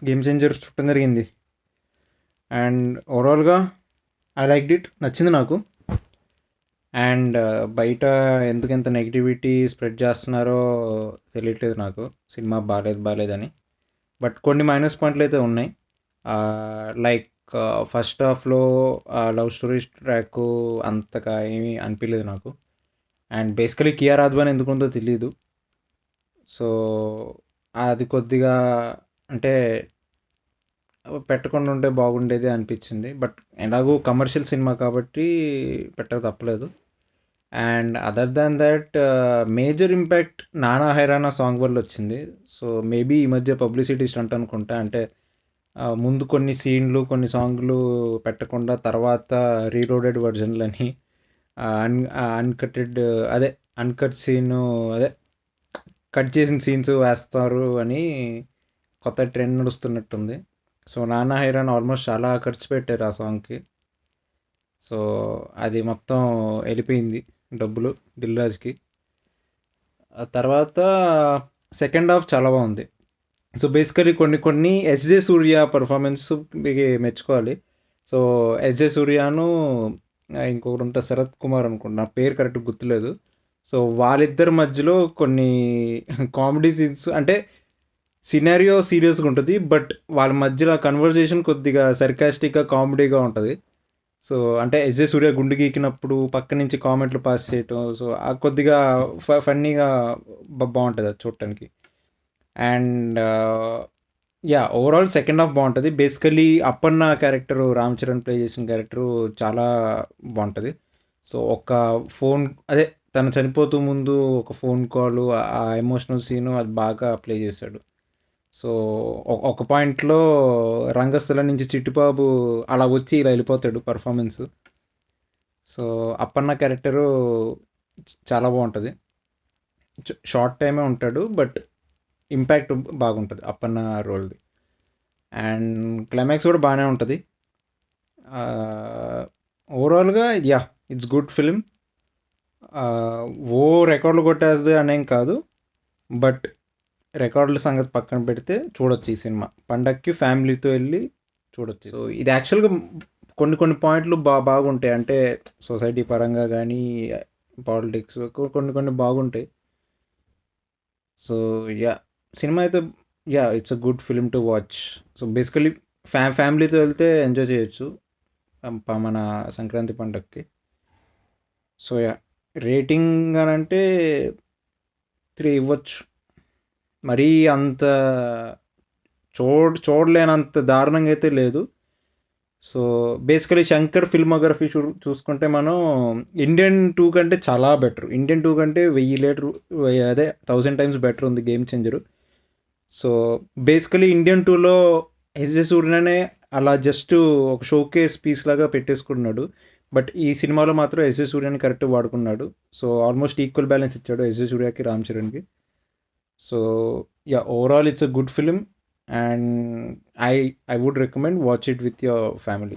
Game changer చుట్టం జరిగింది. And ఓవరాల్గా ఐ లైక్డ్ ఇట్, నచ్చింది నాకు. అండ్ బయట ఎందుకు ఎంత నెగిటివిటీ స్ప్రెడ్ చేస్తున్నారో తెలియట్లేదు నాకు, సినిమా బాగాలేదని. బట్ కొన్ని మైనస్ పాయింట్లు అయితే ఉన్నాయి. లైక్ ఫస్ట్ హాఫ్లో లవ్ స్టోరీ ట్రాక్ అంతగా ఏమీ అనిపించలేదు నాకు. అండ్ బేసికలీ కియారా అద్వానీ ఎందుకుందో తెలియదు. సో అది కొద్దిగా అంటే పెట్టకుండా ఉంటే బాగుండేది అనిపించింది. బట్ ఎలాగో కమర్షియల్ సినిమా కాబట్టి పెట్టక తప్పలేదు. And other than that major impact నానా హైరానా సాంగ్ వల్ల వచ్చింది. సో మేబీ ఈ మధ్య పబ్లిసిటీ స్టంట్ అనుకుంటా. అంటే ముందు కొన్ని సీన్లు కొన్ని సాంగ్లు పెట్టకుండా తర్వాత రీలోడెడ్ వర్జన్లని అన్కటెడ్ అదే అన్కట్ సీను అదే కట్ చేసిన సీన్స్ వేస్తారు అని కొత్త ట్రెండ్ నడుస్తున్నట్టుంది. సో నానా హైరాన్ ఆల్మోస్ట్ చాలా ఖర్చు పెట్టారు ఆ సాంగ్కి. సో అది మొత్తం వెళ్ళిపోయింది డబ్బులు దిల్ రాజుకి. ఆ తర్వాత సెకండ్ హాఫ్ చాలా బాగుంది. సో బేసికలీ కొన్ని ఎస్జే సూర్య పర్ఫార్మెన్స్ మెచ్చుకోవాలి. సో ఎస్జే సూర్యను ఇంకొకటి ఉంటారు శరత్ కుమార్ అనుకుంటా, నా పేరు కరెక్ట్ గుర్తులేదు. సో వాళ్ళిద్దరి మధ్యలో కొన్ని కామెడీ సీన్స్, అంటే సినారియో సీరియస్గా ఉంటుంది బట్ వాళ్ళ మధ్యలో కన్వర్జేషన్ కొద్దిగా సర్కాస్టిక్గా కామెడీగా ఉంటుంది. సో అంటే ఎస్జే సూర్య గుండు గీకినప్పుడు పక్క నుంచి కామెంట్లు పాస్ చేయటం, సో కొద్దిగా ఫన్నీగా బాగుంటుంది అది చూడటానికి. And yeah overall second half బాగుంటుంది. Basically Appanna character, Ram Charan play చేసిన క్యారెక్టరు చాలా బాగుంటుంది. సో ఒక ఫోన్ అదే తను చనిపోతూ ముందు ఒక ఫోన్ కాల్, ఆ ఎమోషనల్ సీను అది బాగా ప్లే చేశాడు. సో ఒక పాయింట్లో రంగస్థలం నుంచి చిట్టిబాబు అలా వచ్చి ఇలా వెళ్ళిపోతాడు పర్ఫార్మెన్స్. సో అప్పన్న క్యారెక్టరు చాలా బాగుంటుంది. షార్ట్ టైమే ఉంటాడు బట్ ఇంపాక్ట్ బాగుంటుంది అప్పన్న రోల్ది. అండ్ క్లైమాక్స్ కూడా బాగానే ఉంటుంది. ఓవరాల్గా యా ఇట్స్ గుడ్ ఫిలిం. ఓ రికార్డులు కొట్టేస్తుంది అనేం కాదు, బట్ రికార్డుల సంగతి పక్కన పెడితే చూడొచ్చు ఈ సినిమా. పండక్కి ఫ్యామిలీతో వెళ్ళి చూడొచ్చు. సో ఇది యాక్చువల్గా కొన్ని పాయింట్లు బాగుంటాయి. అంటే సొసైటీ పరంగా కానీ పాలిటిక్స్ కొన్ని బాగుంటాయి. సో యా సినిమా అయితే yeah it's a good film to watch. So basically ఫ్యామిలీతో వెళ్తే ఎంజాయ్ చేయొచ్చు మన సంక్రాంతి పండగకి. సో యా రేటింగ్ అని అంటే 3 ఇవ్వచ్చు. మరీ అంత చూడలేనంత దారుణంగా అయితే లేదు. సో బేసికలీ శంకర్ ఫిల్మోగ్రఫీ చూసుకుంటే మనం ఇండియన్ 2 కంటే చాలా బెటర్. ఇండియన్ 2 కంటే 1000 లీటర్ అదే 1000 టైమ్స్ బెటర్ ఉంది game changer. So basically Indian 2లో ఎస్జే సూర్యనే అలా జస్ట్ ఒక షోకేస్ పీస్ లాగా పెట్టేసుకున్నాడు. బట్ ఈ సినిమాలో మాత్రం ఎస్జే సూర్యని కరెక్ట్ వాడుకున్నాడు. సో ఆల్మోస్ట్ ఈక్వల్ బ్యాలెన్స్ ఇచ్చాడు ఎస్జే సూర్యకి, రామ్ చరణ్కి. So yeah overall it's a good film and I would recommend watch it with your family.